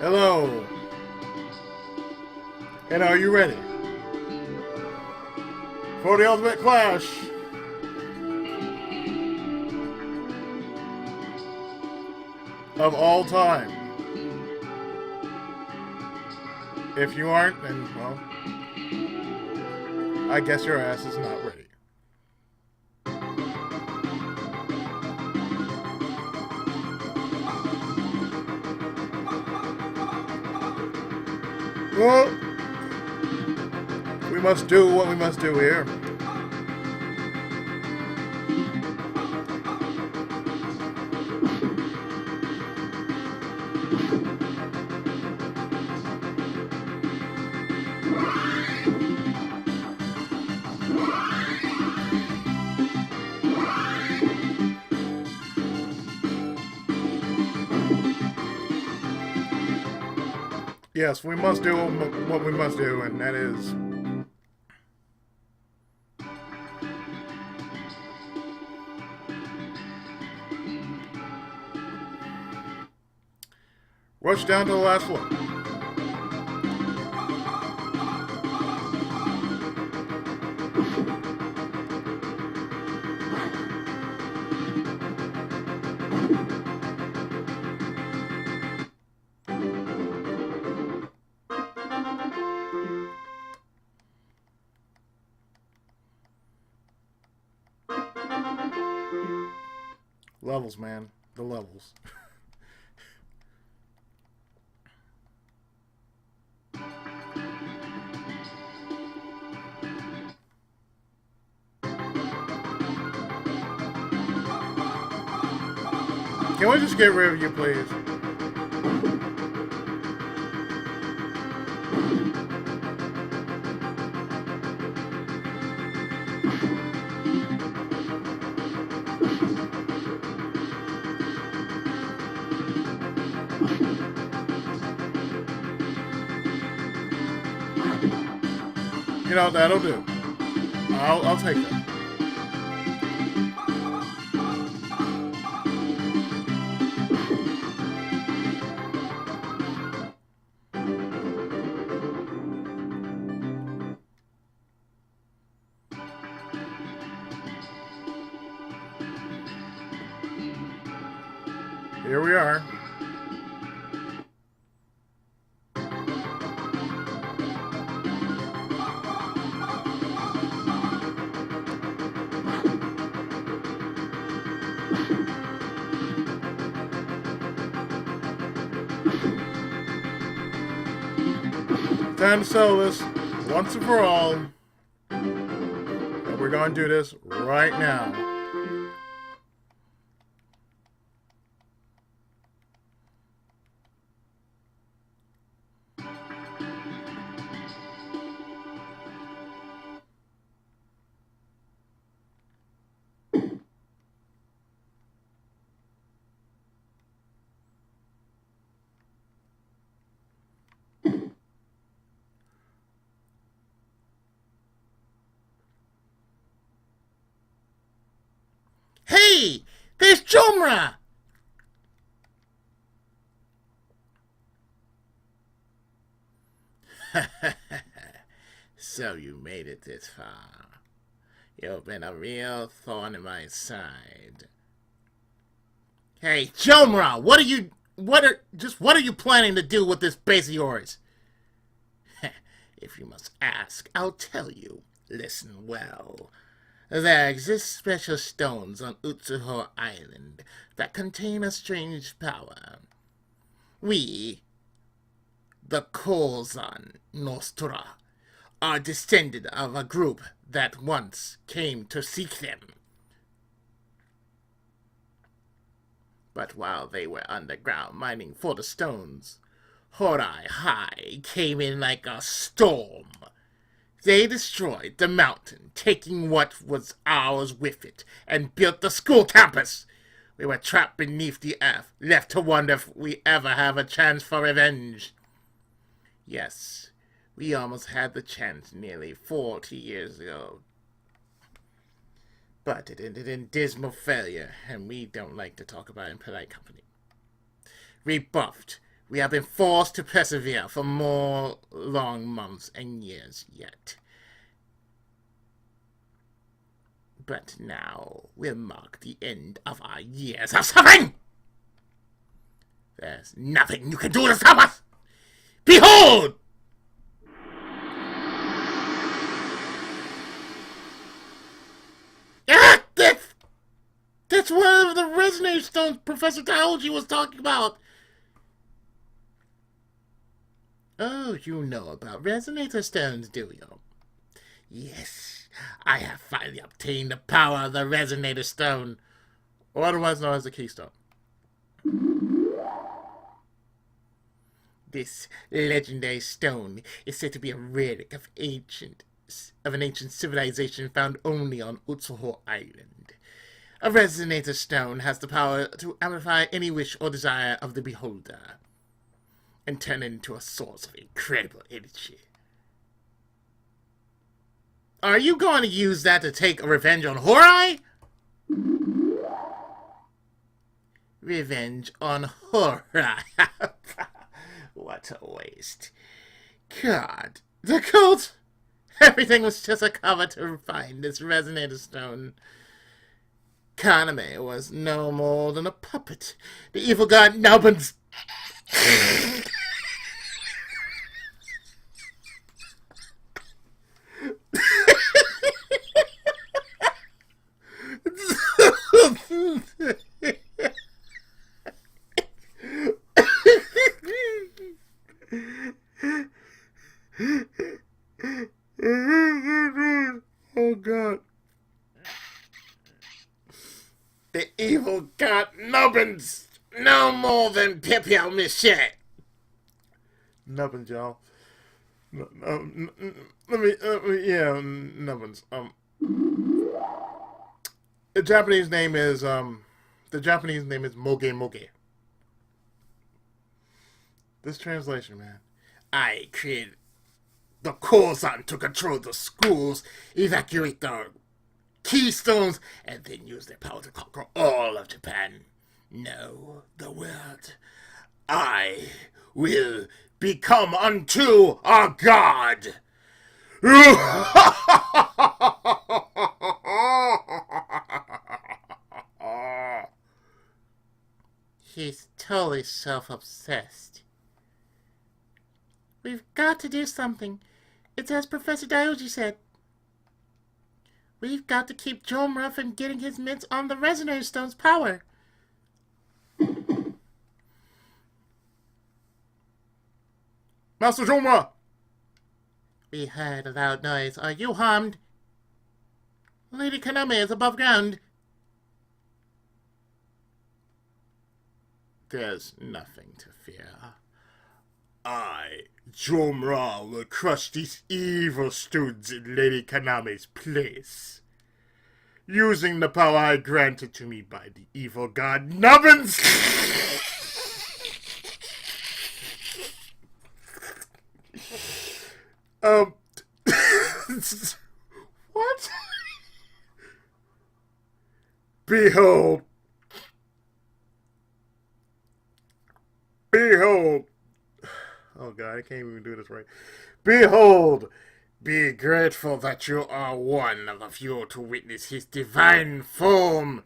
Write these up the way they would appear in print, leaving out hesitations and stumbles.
Hello, and are you ready for the ultimate clash of all time? If you aren't, then, well, I guess your ass is not ready. Well, we must do what we must do here. Yes, we must do what we must do, and that is rush down to the last floor. Levels, man. The levels. Can we just get rid of you, please? You know, that'll do. I'll take that. Here we are. Time to settle this once and for all. And we're going to do this right now. Hey, there's Jomra! So you made it this far. You've been a real thorn in my side. Hey, Jomra, what are you planning to do with this base of yours? If you must ask, I'll tell you. Listen well. There exist special stones on Utsuho Island that contain a strange power. We, the Kozan Nostra, are descended of a group that once came to seek them. But while they were underground mining for the stones, Hourai came in like a storm. They destroyed the mountain, taking what was ours with it, and built the school campus. We were trapped beneath the earth, left to wonder if we ever have a chance for revenge. Yes, we almost had the chance nearly 40 years ago. But it ended in dismal failure, and we don't like to talk about it in polite company. Rebuffed, We have been forced to persevere for more long months and years yet. But now will mark the end of our years of suffering! There's nothing you can do to stop us! Behold! Ah! That's one of the resonator stones Professor Diology was talking about! Oh, you know about resonator stones, do you? Yes, I have finally obtained the power of the resonator stone, or otherwise known as the keystone. This legendary stone is said to be a relic of an ancient civilization found only on Utsuho Island. A resonator stone has the power to amplify any wish or desire of the beholder and turn it into a source of incredible energy. Are you going to use that to take revenge on Hourai? Revenge on Hourai. What a waste. God, the cult! Everything was just a cover to find this resonator stone. Kaname was no more than a puppet. The evil god Nubbins. Oh God. The evil god Nubbins, no more than Pepio Michette. Nubbins, y'all. Nubbins. The Japanese name is Moge Moge. This translation, man. I created the Kozan to control the schools, evacuate the keystones, and then use their power to conquer all of Japan. No, the world. I will become unto a god. He's totally self-obsessed. We've got to do something. It's as Professor Dioji said. We've got to keep Jomra from getting his mitts on the resonator stone's power. Master Jomra! We heard a loud noise. Are you harmed? Lady Kaname is above ground. There's nothing to fear. I, Jomra, will crush these evil students in Lady Kaname's place, using the power I granted to me by the evil god Nubbins! What? Behold. Behold. Oh God, I can't even do this right. Behold, be grateful that you are one of the few to witness his divine form,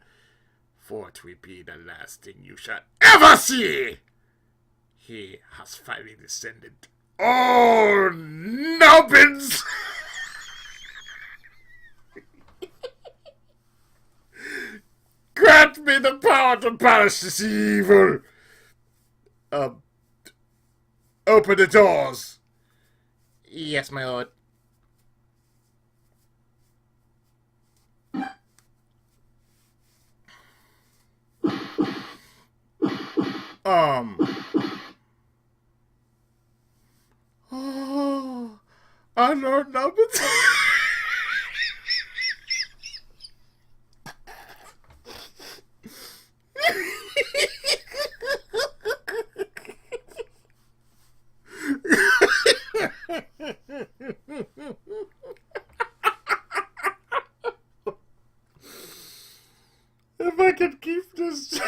for it will be the last thing you shall ever see. He has finally descended. Oh, Nubbins! Grant me the power to banish this evil. Open the doors. Yes, my lord. Oh, our Lord Nubbins. If I could keep this.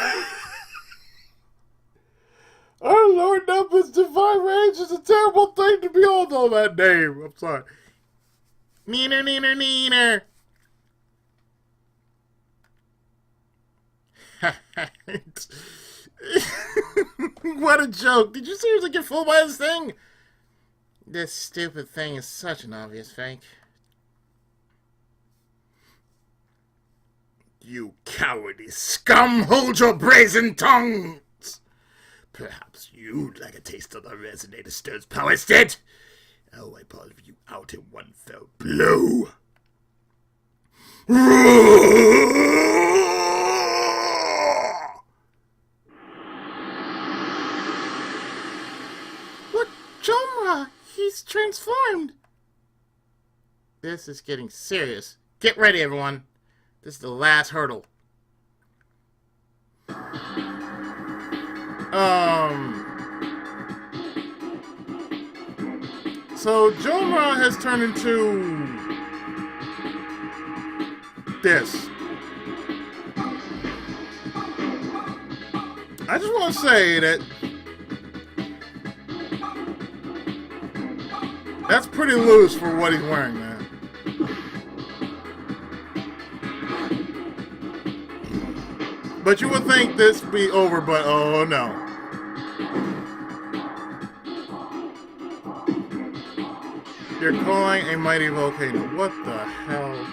Our Lord Nubbins. terrible thing to be on that name. I'm sorry. Neener, neener, neener. What a joke. Did you seriously get fooled by this thing? This stupid thing is such an obvious fake. You cowardly scum, hold your brazen tongues! Perhaps you'd like a taste of the Resonator Stir's power instead? I'll wipe all of you out in one fell blow. Look, Jomra! He's transformed! This is getting serious. Get ready, everyone. This is the last hurdle. So Jomra has turned into this. I just want to say that that's pretty loose for what he's wearing, man. But you would think this would be over, but oh no. You're calling a mighty volcano. What the hell?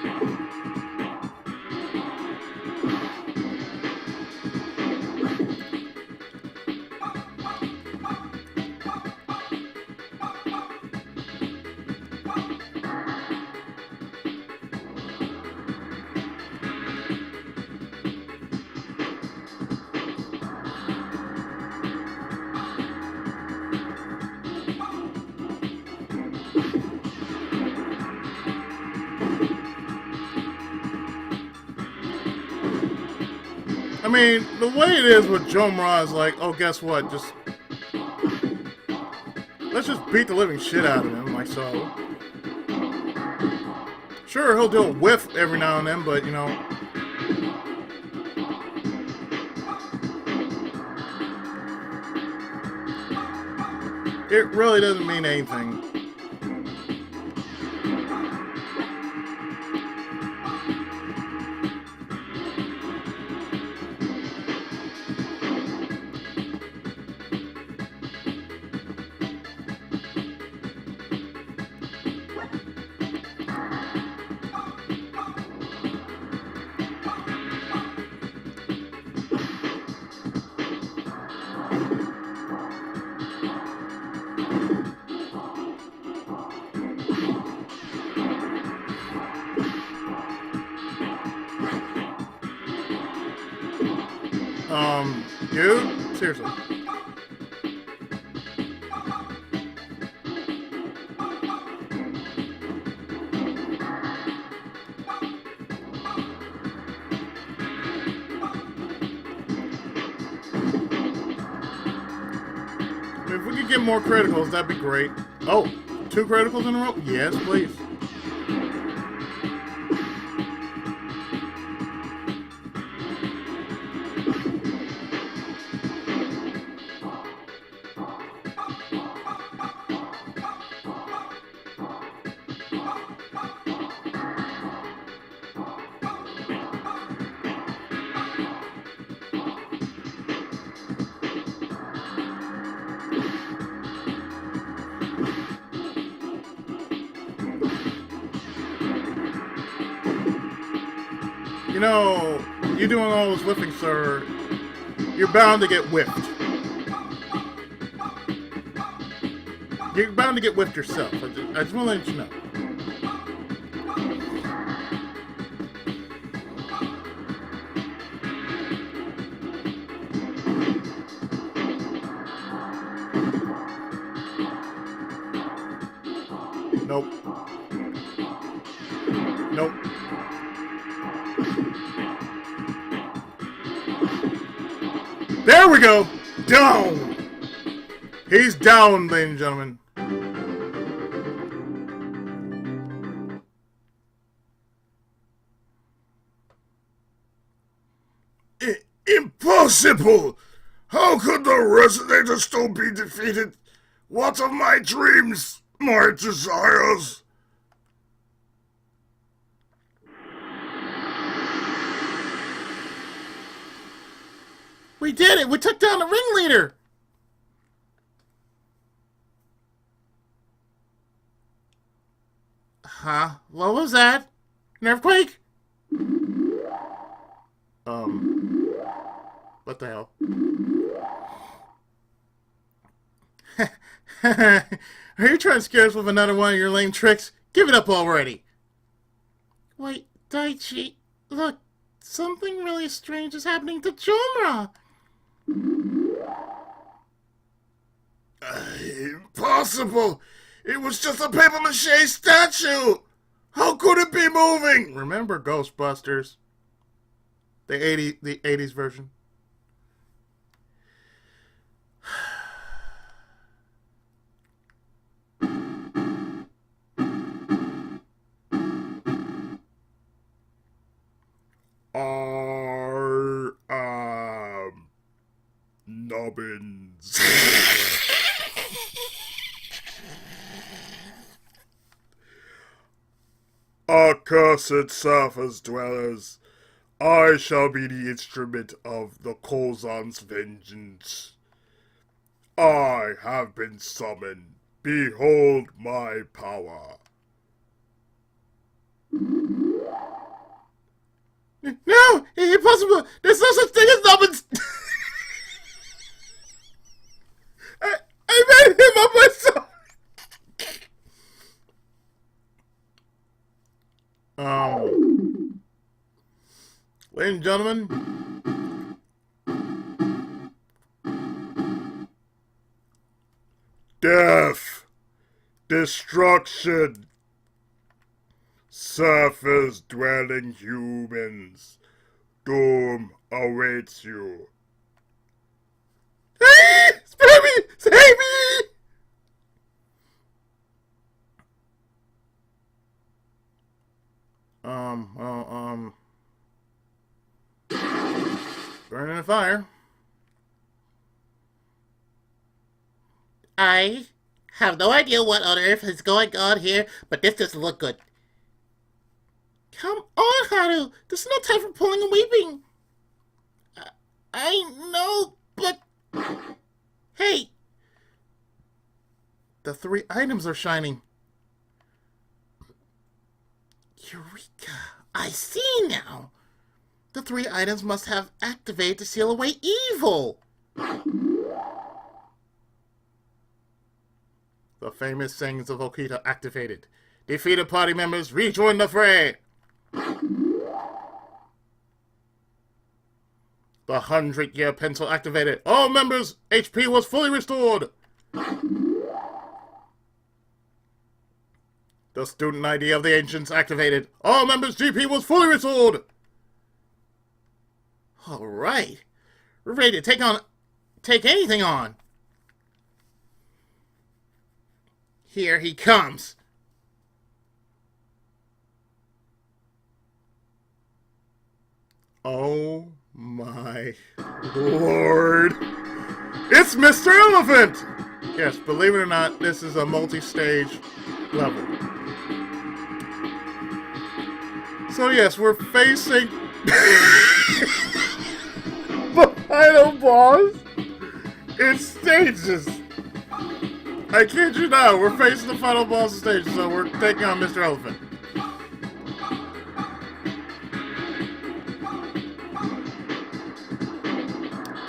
I mean, the way it is with Jomra is like, oh, guess what? Let's just beat the living shit out of him, like so. Sure, he'll do a whiff every now and then, but, you know. It really doesn't mean anything. Dude, seriously. If we could get more criticals, that'd be great. Oh, 2 criticals in a row? Yes, please. You know, you doing all this whipping, sir, you're bound to get whipped. You're bound to get whipped yourself. I just want to let you know. Nope. Nope. There we go! Down! He's down, ladies and gentlemen. Impossible! How could the Resonator still be defeated? What of my dreams, my desires? We did it! We took down the ringleader! Huh? What was that? An earthquake? What the hell? Are you trying to scare us with another one of your lame tricks? Give it up already! Wait, Daichi, look, something really strange is happening to Chomra! Impossible! It was just a papier-mâché statue! How could it be moving? Remember Ghostbusters? The 80s version. Nubbins. Accursed surface dwellers, I shall be the instrument of the Kozan's vengeance. I have been summoned. Behold my power. No! Impossible! There's no such thing as Nubbins! I made him up myself! Ladies and gentlemen, Death, destruction, surface-dwelling humans, doom awaits you. Hey! Spare me! Save me! burning in a fire. I have no idea what on earth is going on here, but this doesn't look good. Come on, Haru! This is no time for pulling and weeping! I know, but... Hey! The 3 items are shining. Eureka! I see now! The 3 items must have activated to seal away evil! The famous sayings of Okita activated. Defeated party members, rejoin the fray! The 100-year pencil activated. All members, HP was fully restored! The student ID of the ancients activated. All members, GP was fully restored! Alright. We're ready to take anything on. Here he comes. Oh my lord. It's Mr. Elephant! Yes, believe it or not, this is a multi-stage level. So yes, we're facing the final boss in stages. I kid you not, we're facing the final boss in stages, so we're taking on Mr. Elephant.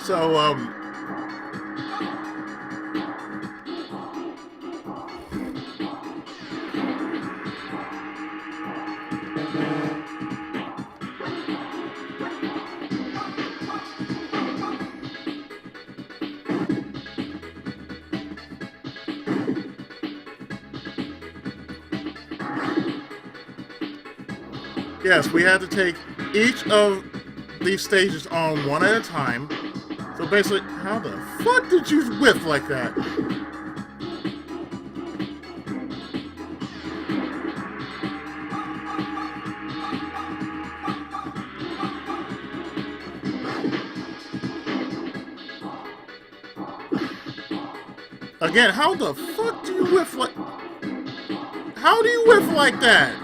So, yes, we had to take each of these stages on one at a time. So basically, how the fuck did you whiff like that? Again, how the fuck do you whiff like... How do you whiff like that?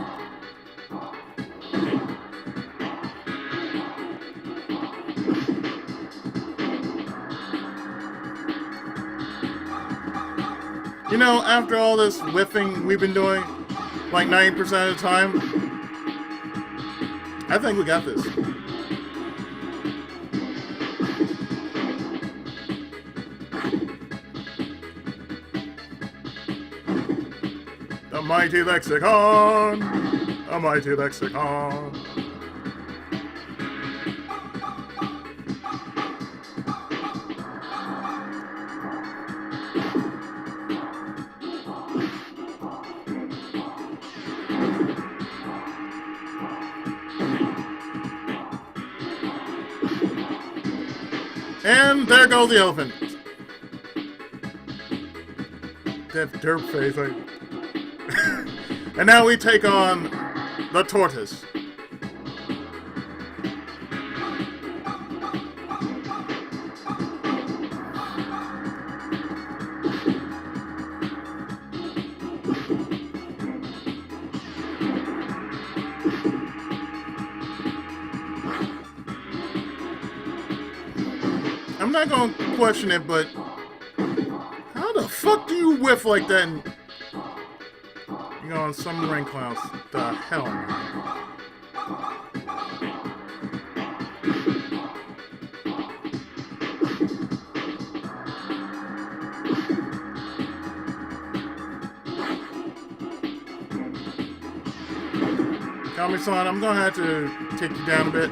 You know, after all this whiffing we've been doing, like 90% of the time, I think we got this. The mighty lexicon! The mighty lexicon! And there goes the elephant. That derp face. And now we take on the tortoise. I'm not gonna question it, but how the fuck do you whiff like that? And, you know, on some rain clouds, the hell, man. Kami-san, I'm gonna have to take you down a bit.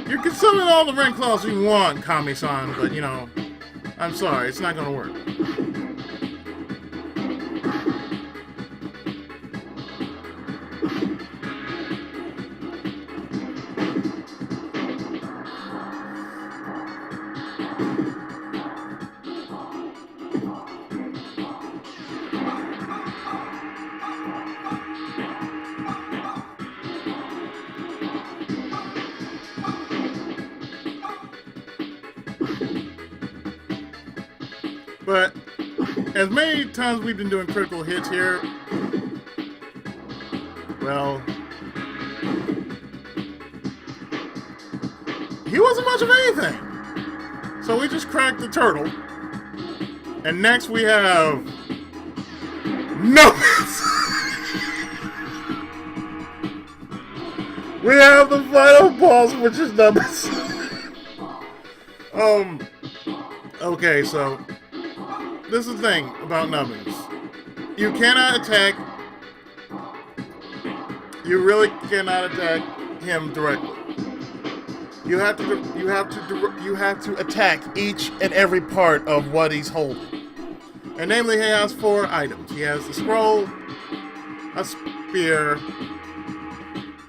You can summon all the rain clouds you want, Kami-san, but, you know, I'm sorry, it's not gonna work. But as many times we've been doing critical hits here, well, he wasn't much of anything. So we just cracked the turtle. And next we have Nubbins. We have the final boss, which is Nubbins. Okay, so this is the thing about Nubbins. You cannot attack. You really cannot attack him directly. You have to attack each and every part of what he's holding. And namely, he has 4 items. He has the scroll, a spear,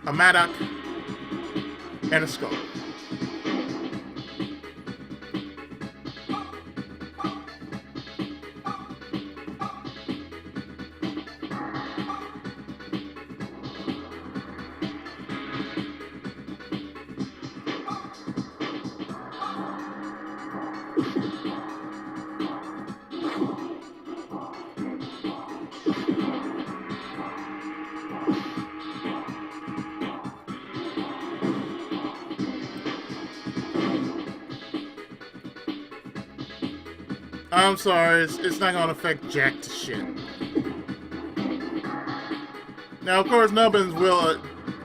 a mattock, and a skull. I'm sorry, it's not gonna affect jack to shit. Now, of course, Nubbins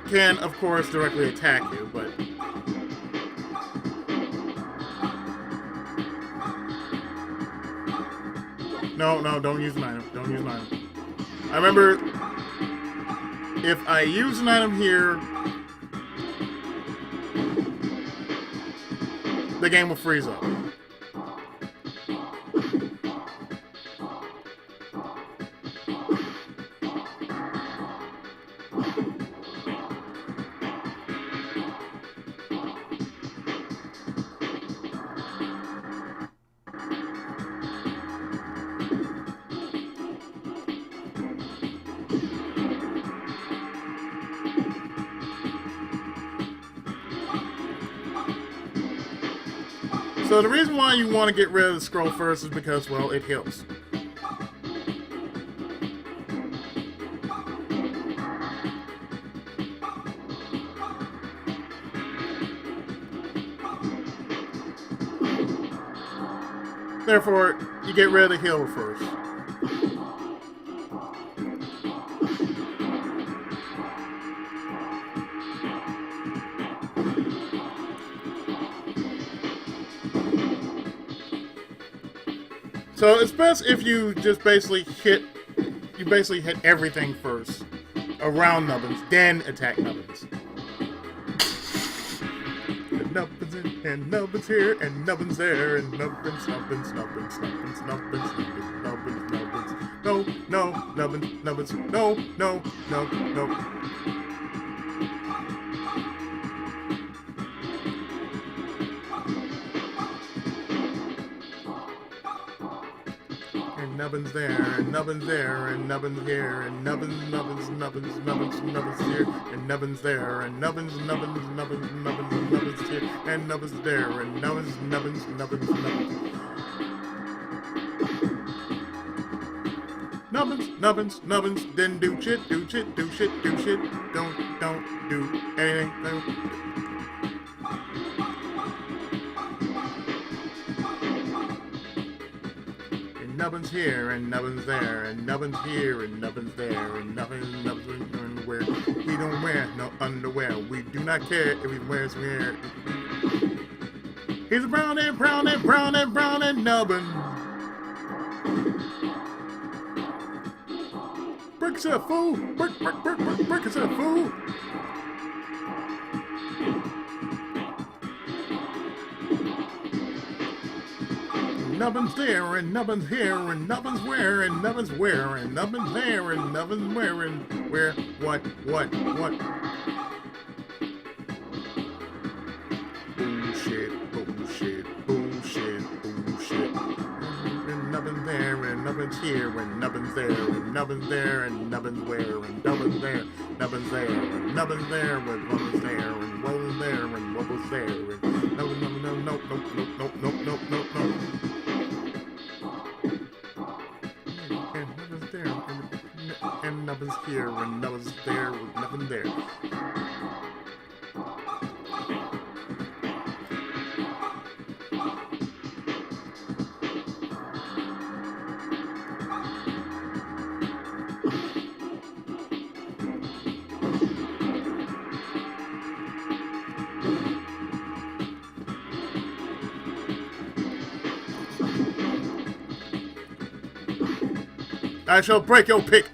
can, of course, directly attack you, but no, don't use an item. Don't use an item. I remember, if I use an item here, the game will freeze up. So the reason why you want to get rid of the scroll first is because, well, it heals. Therefore, you get rid of the healer first. So it's best if you just basically hit everything first around Nubbins, then attack Nubbins. And Nubbins in, and Nubbins here, and Nubbins there, and Nubbins. No, Nubbins, no, Nubbins, no. Nubbins there, and Nubbins there, and Nubbins here, and Nubbins here, and Nubbins there, and Nubbins here, and Nubbins there, and Nubbins. Nubbins, then do shit, don't do anything. Nubbins here, and Nubbins there, and Nubbins here, and Nubbins there, and Nubbins underwear. We don't wear no underwear. We do not care if he wears hair. He's a brown and Nubbin. Break yourself, fool! Break yourself, fool! Nubbins there, and Nubbins here, and Nubbins where, and Nubbins where, and Nubbins there, and Nubbins where, and where, what? Bullshit. And Nubbins there, and Nubbins here, and Nubbins there, and Nubbins there, and Nubbins where, and Nubbins there, Nubbins there, and Nubbins there, and Nubbins there, and Nubbins there, and Nubbins there, and no. And Nubbins here, and Nubbins there, with nothing there. I shall break your pick.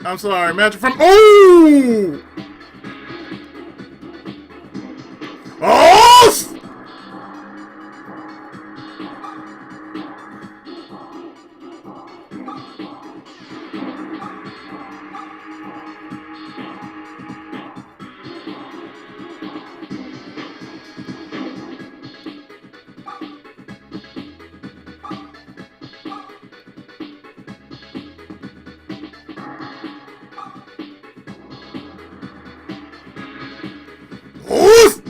I'm sorry, magic from. Ooh! Oh! Oof!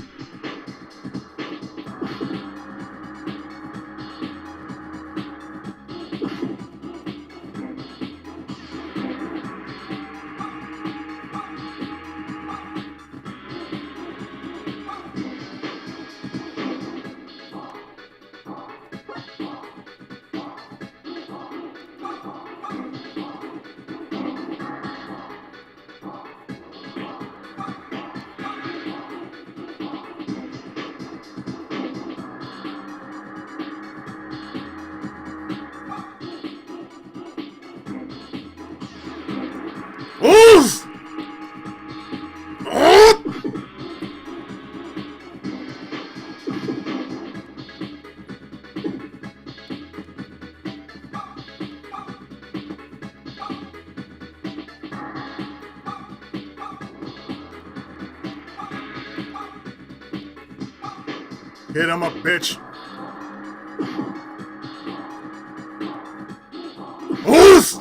Hit him up, bitch. Oof!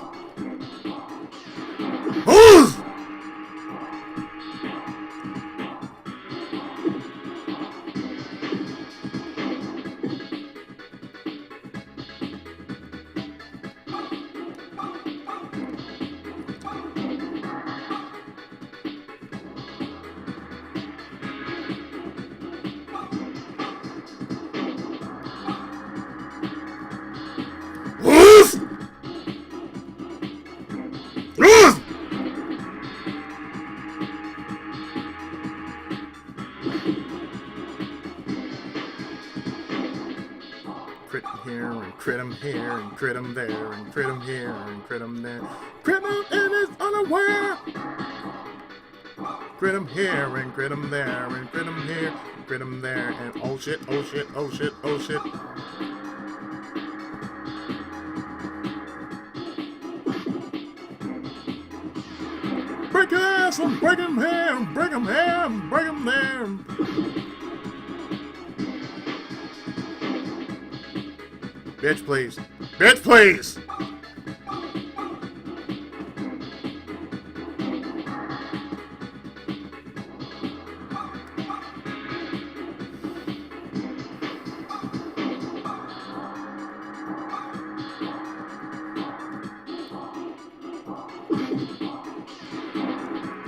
here and crit him here and crit him there and crit him here and crit him there. Crit him in his unaware. Crit him here and crit him there and crit him here and crit him there and oh shit, oh shit, oh shit, oh shit. Break his ass and break him here and break him here and break him there. Bitch, please. Bitch, please!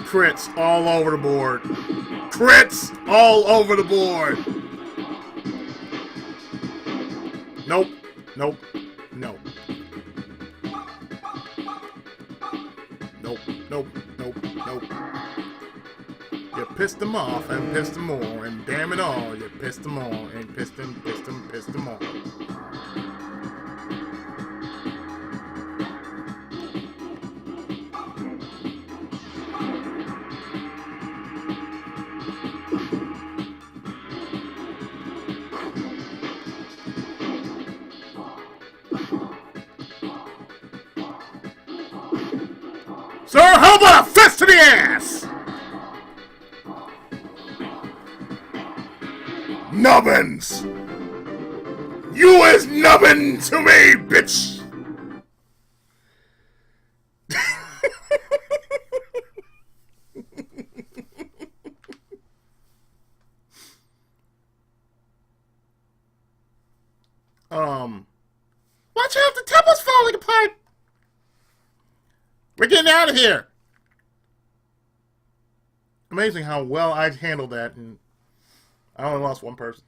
Crits all over the board. Crits all over the board. Nope. Nope. Nope. Nope. Nope. Nope. Nope. You pissed them off and pissed them more, and damn it all, you pissed them all and pissed them all. Sir, how about a fist to the ass? Nubbins! You is nubbin to me, bitch! Watch out, the temple's falling apart! We're getting out of here! Amazing how well I handled that, and I only lost one person.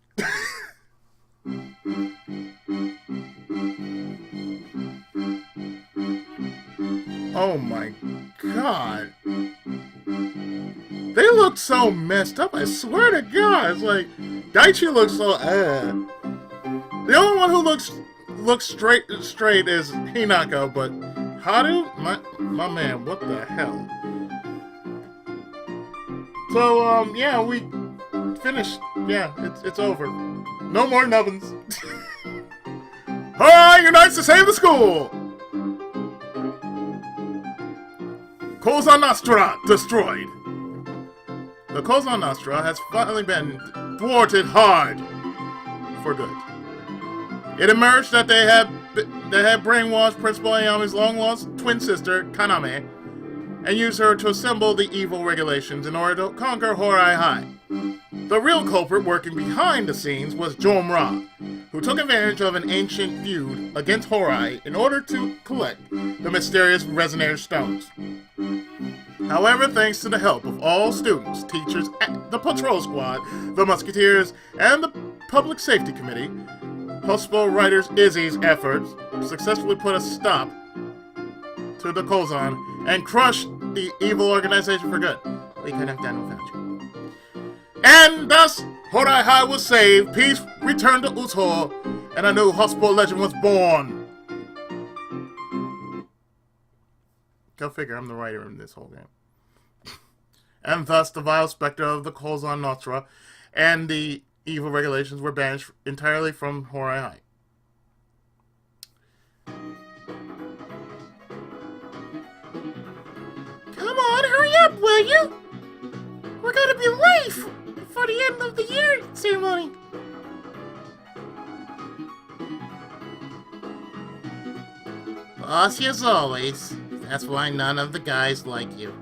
Oh my god. They look so messed up, I swear to god. It's like, Daichi looks so, The only one who looks straight is Hinako, but Haru? My man, what the hell? So, yeah, we finished. Yeah, it's over. No more Nubbins. Hourai unites to save the school! Cosa Nostra destroyed. The Cosa Nostra has finally been thwarted hard for good. It emerged that they had brainwashed Principal Ayami's long-lost twin sister, Kaname, and used her to assemble the evil regulations in order to conquer Hourai High. The real culprit working behind the scenes was Jomra, who took advantage of an ancient feud against Hourai in order to collect the mysterious Resonator Stones. However, thanks to the help of all students, teachers, the patrol squad, the musketeers, and the Public Safety Committee, Hospital Writers Izzy's efforts successfully put a stop to the Kozan and crushed the evil organization for good. We couldn't have done without you. And thus, Hourai High was saved, peace returned to Uzo, and a new hospital legend was born. Go figure, I'm the writer in this whole game. And thus, the vile specter of the Cosa Nostra and the evil regulations were banished entirely from Hourai High. Come on, hurry up, will you? We're gonna be late for the end of the year ceremony. Bossy as always. That's why none of the guys like you.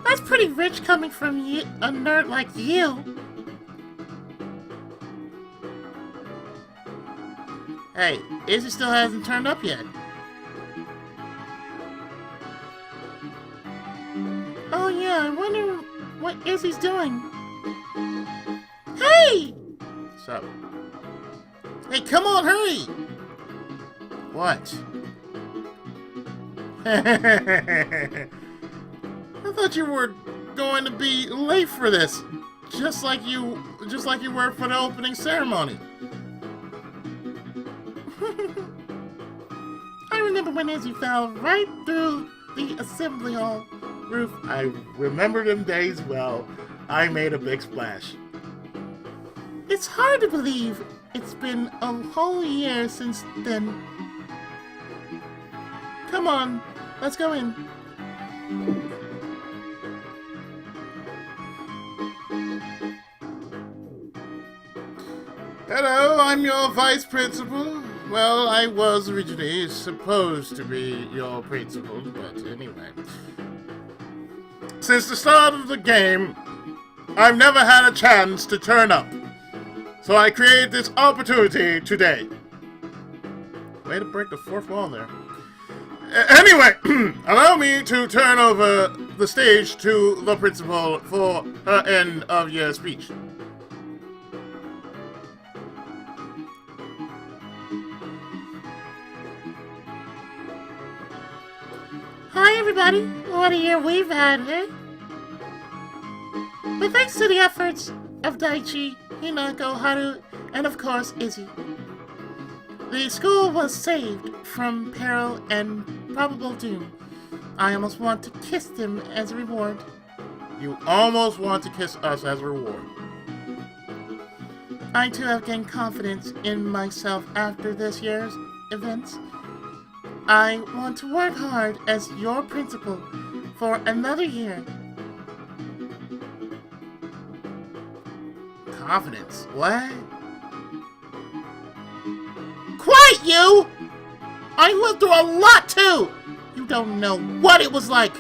That's pretty rich coming from you, a nerd like you. Hey, Izzy still hasn't turned up yet. Oh yeah, I wonder what Izzy's doing. Hey! What's up? Hey, come on, hurry! What? I thought you were going to be late for this. just like you were for the opening ceremony. I remember when Izzy fell right through the assembly hall roof. I remember them days well. I made a big splash. It's hard to believe it's been a whole year since then. Come on, let's go in. Hello, I'm your vice principal. Well, I was originally supposed to be your principal, but anyway. Since the start of the game, I've never had a chance to turn up. So I created this opportunity today. Way to break the fourth wall there. Anyway, allow me to turn over the stage to the principal for her end of year speech. Hi everybody, what a year we've had, eh? But thanks to the efforts of Daichi, Hinako, Haru, and of course Izzy, the school was saved from peril and probable doom. I almost want to kiss them as a reward. You almost want to kiss us as a reward. I too have gained confidence in myself after this year's events. I want to work hard as your principal for another year. Confidence? What? Quiet, you! I went through a lot too! You don't know what it was like!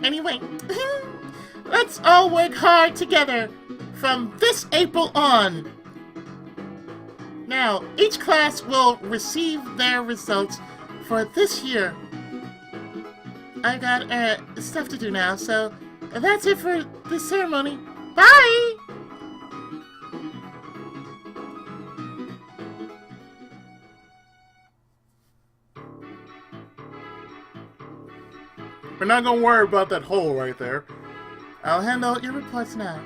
Anyway, let's all work hard together from this April on. Now, each class will receive their results for this year. I got stuff to do now, so that's it for the ceremony. Bye! We're not gonna worry about that hole right there. I'll hand out your reports now.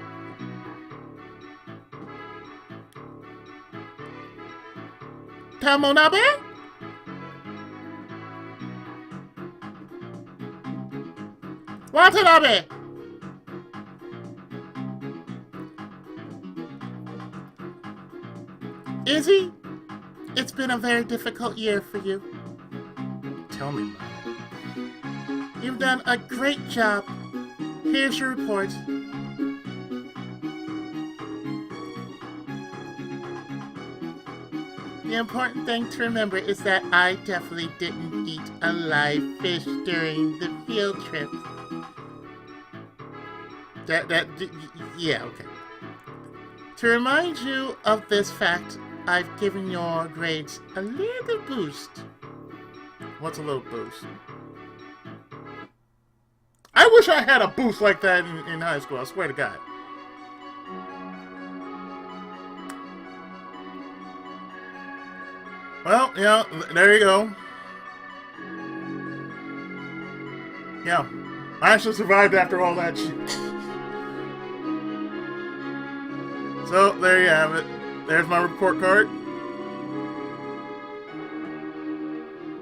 Tamonabe? Watanabe! Izzy, it's been a very difficult year for you. Tell me about it. You've done a great job. Here's your report. The important thing to remember is that I definitely didn't eat a live fish during the field trip. Yeah, okay. To remind you of this fact, I've given your grades a little boost. What's a little boost? I wish I had a boost like that in high school, I swear to God. Well, yeah, there you go. Yeah, I actually survived after all that shit. So, there you have it. There's my report card.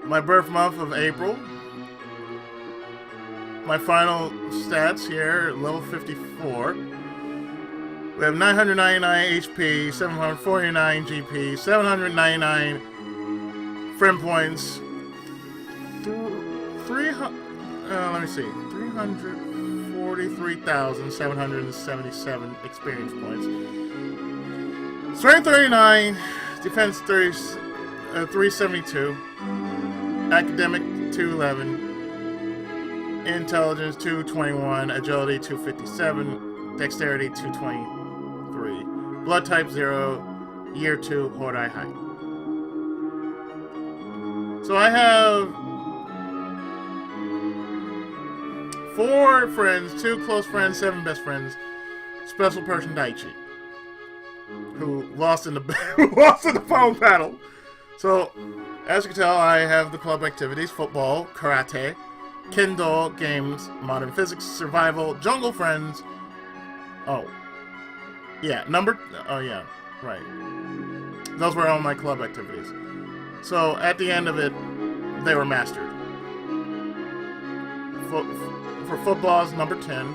My birth month of April. My final stats here, level 54. We have 999 HP, 749 GP, 799 friend points, 343,777 experience points. Strength 39, defense 372, academic 211, intelligence 221, agility 257, dexterity 223, blood type 0, year 2, Hourai height. So I have 4 friends, 2 close friends, 7 best friends, special person Daichi, who lost in the phone battle. So As you can tell, I have the club activities: football, karate, kendo, games, modern physics, survival, jungle friends. Oh. Yeah, right. Those were all my club activities. So, at the end of it, they were mastered. For football is number 10,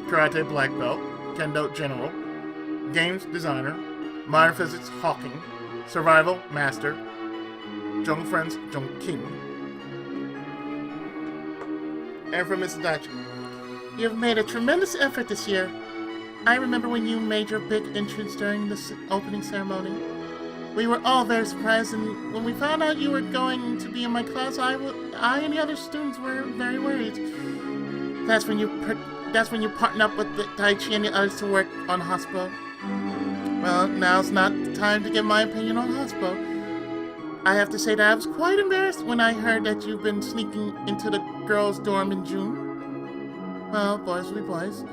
karate black belt, kendo general, games designer, modern physics hawking, survival master, jungle friends jungle king. And from Mrs. Daichi, you've made a tremendous effort this year. I remember when you made your big entrance during the opening ceremony. We were all very surprised, and when we found out you were going to be in my class, I and the other students were very worried. That's when you partnered up with the Daichi and the others to work on Hospital. Well, now's not the time to give my opinion on Hospital. I have to say that I was quite embarrassed when I heard that you've been sneaking into the girls' dorm in June. Well, boys will be boys.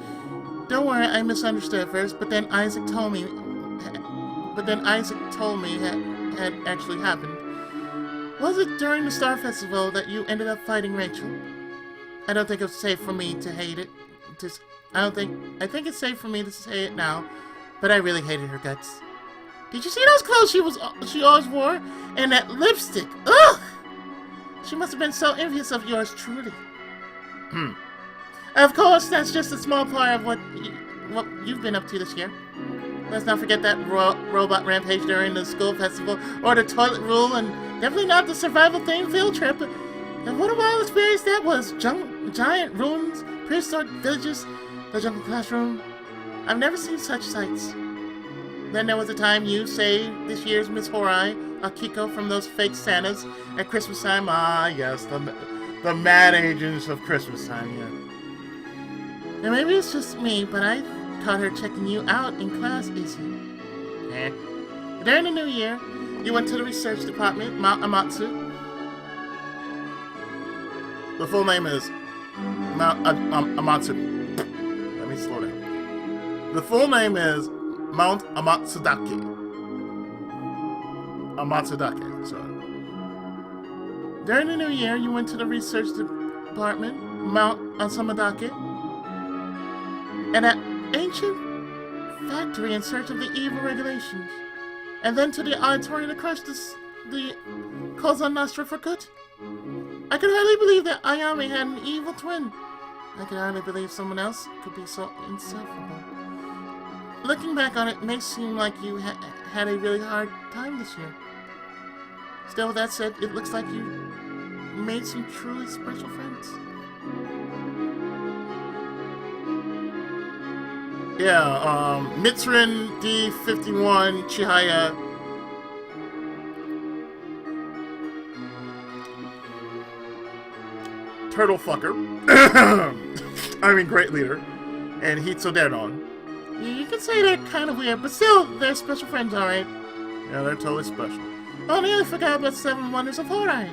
Don't worry, I misunderstood at first, but then Isaac told me had actually happened. Was it during the Star Festival that you ended up fighting Rachel? I don't think it's safe for me to hate it. I think it's safe for me to say it now, but I really hated her guts. Did you see those clothes she always wore? And that lipstick? Ugh! She must have been so envious of yours truly. Of course, that's just a small part of what you've been up to this year. Let's not forget that robot rampage during the school festival, or the toilet rule, and definitely not the survival-themed field trip. And what a wild experience that was! Giant ruins, prehistoric villages, the jungle classroom. I've never seen such sights. Then there was a time you saved this year's Miss Hourai, Akiko, from those fake Santas at Christmas time. Ah, yes, the mad agents of Christmas time, yeah. And maybe it's just me, but I caught her checking you out in class, Izzy. During the new year, you went to the research department, Mount Amatsu. The full name is Mount Amatsu. Let me slow down. The full name is Mount Amatsudake. Sorry. During the new year, you went to the research department, Mount Asamadake, and an ancient factory in search of the evil regulations, and then to the auditorium to crush the Cosa Nostra for good. I could hardly believe that Ayame had an evil twin. I could hardly believe someone else could be so insufferable. Looking back on it, it may seem like you had a really hard time this year. Still, with that said, it looks like you made some truly special friends. Yeah, Mitsurin D51 Chihaya. Turtle fucker. I mean, great leader. And Hitsuderon. You can say they're kind of weird, but still, they're special friends, alright? Yeah, they're totally special. Oh, I nearly forgot about 7 Wonders of Hourai.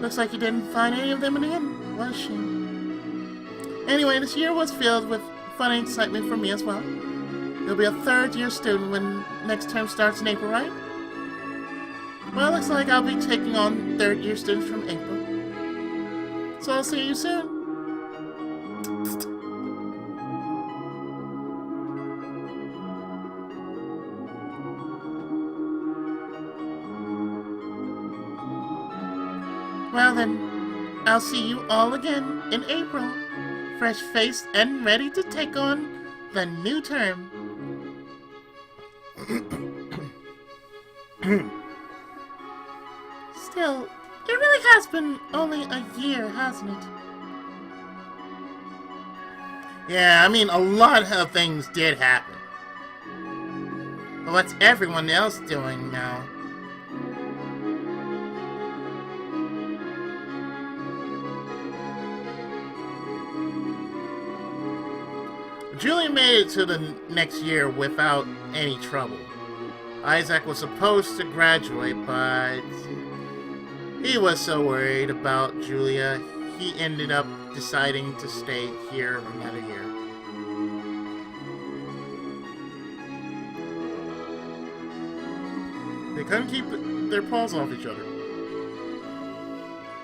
Looks like you didn't find any of them in the end. What a shame. Anyway, this year was filled with fun and excitement for me as well. You'll be a third-year student when next term starts in April, right? Well, looks like I'll be taking on third-year students from April. So I'll see you soon. Well then, I'll see you all again in April, fresh-faced and ready to take on the new term. Still, it really has been only a year, hasn't it? Yeah, I mean, a lot of things did happen. But what's everyone else doing now? Julie made it to the next year without any trouble. Isaac was supposed to graduate, but he was so worried about Julia, he ended up deciding to stay here another year. They couldn't keep their paws off each other.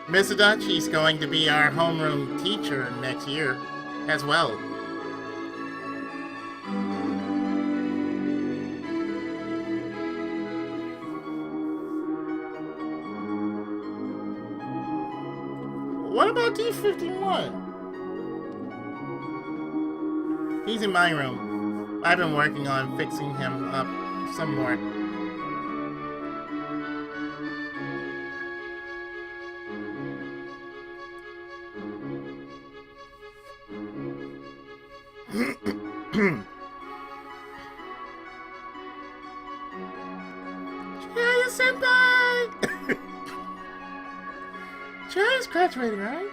Miss Adachi's going to be our homeroom teacher next year as well. What about D51? He's in my room. I've been working on fixing him up some more. Chaya senpai! Chaya's graduating, right?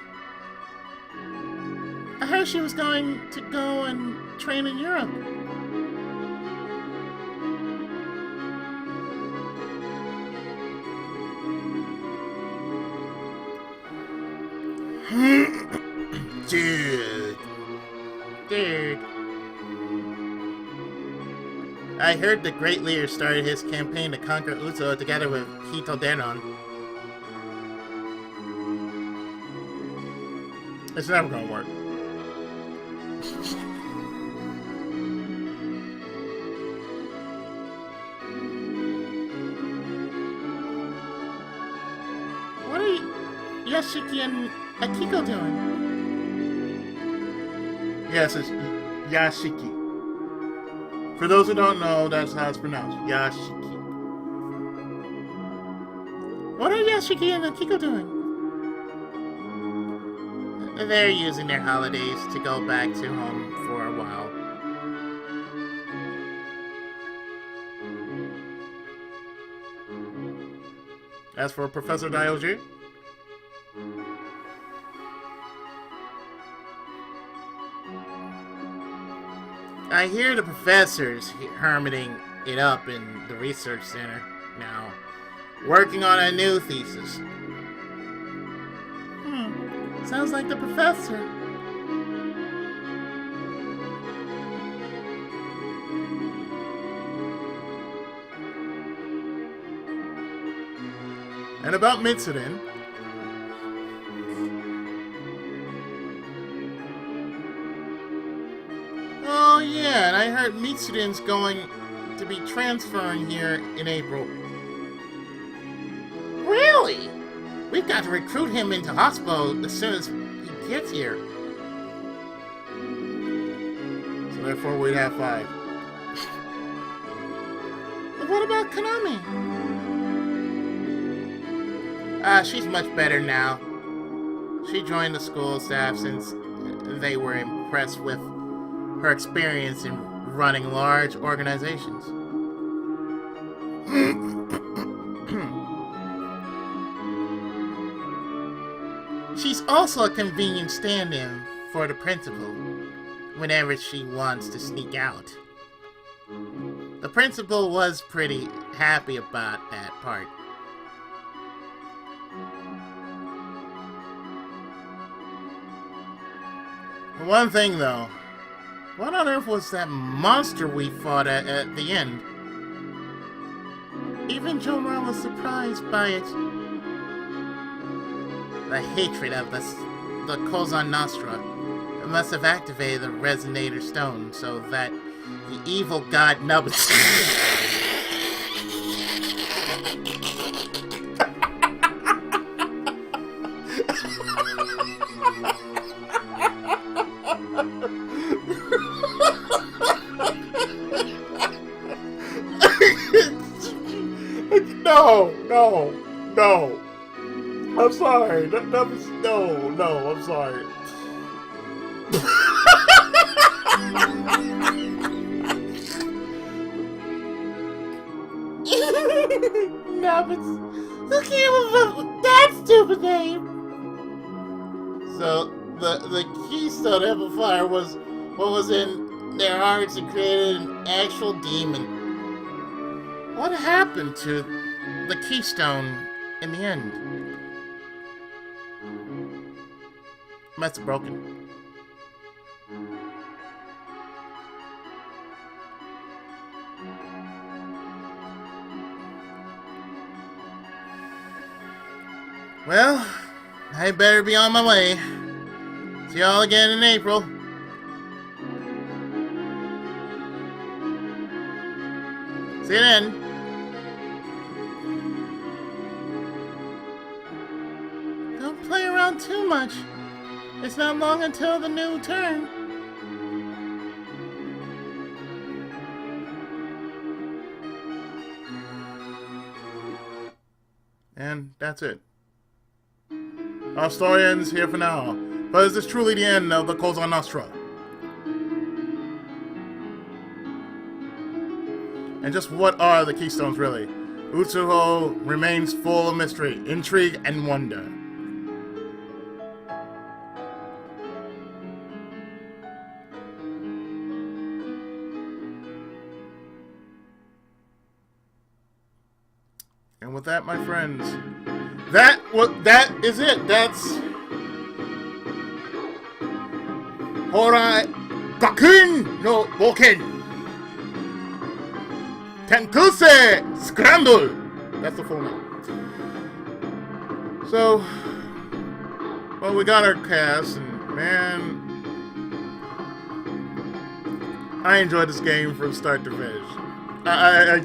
I heard she was going to go and train in Europe. Dude. I heard the Great Leader started his campaign to conquer Uzo together with Hito Denon. It's never gonna work. What are Yashiki and Akiko doing? Yes, it's Yashiki. For those who don't know, that's how it's pronounced. Yashiki. What are Yashiki and Akiko doing? They're using their holidays to go back to home for a while. As for Professor Dioji, I hear the professor's hermiting it up in the research center now, working on a new thesis. Sounds like the professor. and about Mitsurin, Oh yeah, and I heard Mitsurin's going to be transferring here in April. Really? We've got to recruit him into hospital as soon as he gets here. so therefore we'd have 5. But what about Konami? She's much better now. She joined the school staff since they were impressed with her experience in running large organizations. She's also a convenient stand-in for the principal whenever she wants to sneak out. The principal was pretty happy about that part. One thing though, what on earth was that monster we fought at the end? Even Jomar was surprised by it. The hatred of the Kozan Nostra must have activated the Resonator Stone so that the evil god Nubbins No. I'm sorry. No, I'm sorry. Nubbins, who came up with that stupid name? So the Keystone Amplifier was what was in their hearts and created an actual demon. What happened to the Keystone in the end? Must have broken. Well, I better be on my way. See y'all again in April. See you then. Don't play around too much. It's not long until the new turn. And that's it. Our story ends here for now. But is this truly the end of the Cosa Nostra? And just what are the keystones really? Utsuho remains full of mystery, intrigue, and wonder. And with that, my friends, that is it. That's Hourai Gakuin no Boken Tenkusei Scramble. That's the full name. So, well, we got our cast, and man, I enjoyed this game from start to finish. I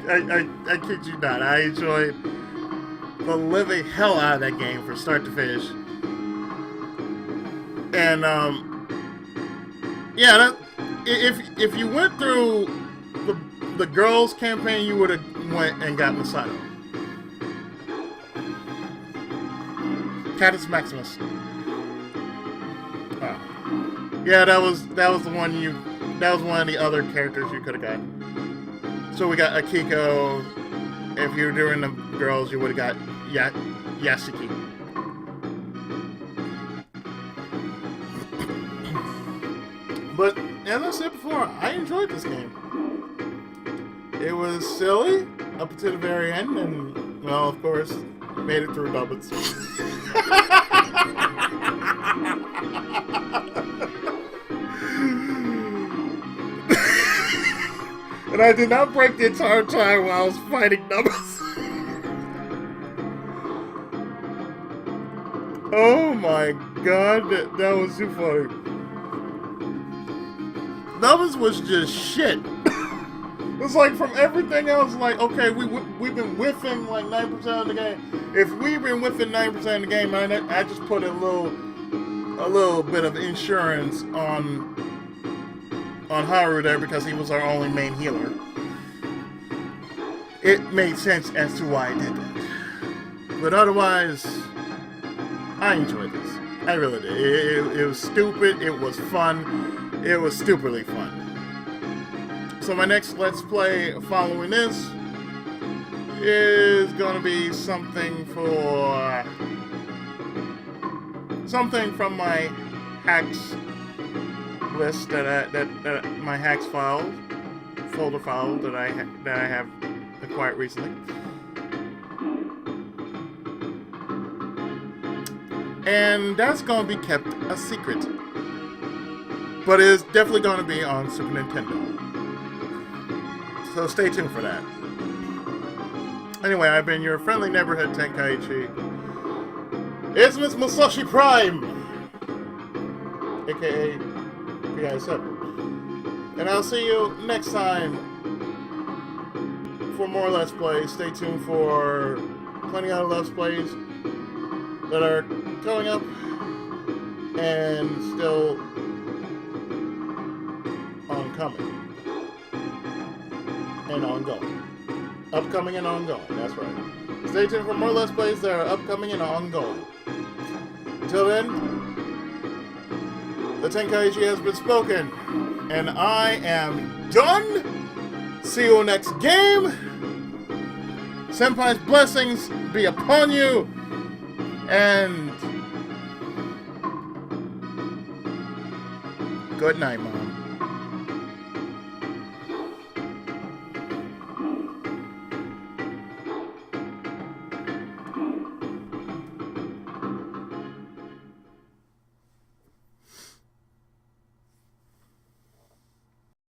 kid you not. I enjoyed the living hell out of that game from start to finish. And yeah, if you went through the girls campaign, you would have went and got Masato. Catus Maximus. Oh. Yeah, that was the one that was one of the other characters you could have got. So we got Akiko. If you were doing the girls, you would have got Yasuki. But as I said before, I enjoyed this game. It was silly up until the very end, and well, of course, made it through Nubbins. And I did not break the entire time while I was fighting Nubbins. Oh my god, that was too funny. Nubbins was just shit. It's like from everything else, like, okay, we've been with him like 9% of the game. If we've been with him 9% of the game, I just put a little bit of insurance on Haru there because he was our only main healer. It made sense as to why I did that. But otherwise, I enjoyed this. I really did. It was stupid. It was fun. It was stupidly fun. So my next Let's Play following this is going to be something from my hacks list that my hacks folder file that I have acquired recently. And that's going to be kept a secret. But it's definitely going to be on Super Nintendo. So stay tuned for that. Anyway, I've been your friendly neighborhood Tenkaichi. It's Miss Musashi Prime! AKA PI7. And I'll see you next time for more Let's Plays. Stay tuned for plenty of Let's Plays that are going up and still oncoming and ongoing. Upcoming and ongoing, that's right. Stay tuned for more Let's Plays that are upcoming and ongoing. Until then, the Tenkaichi has been spoken, and I am done. See you next game. Senpai's blessings be upon you, and good night, Mom.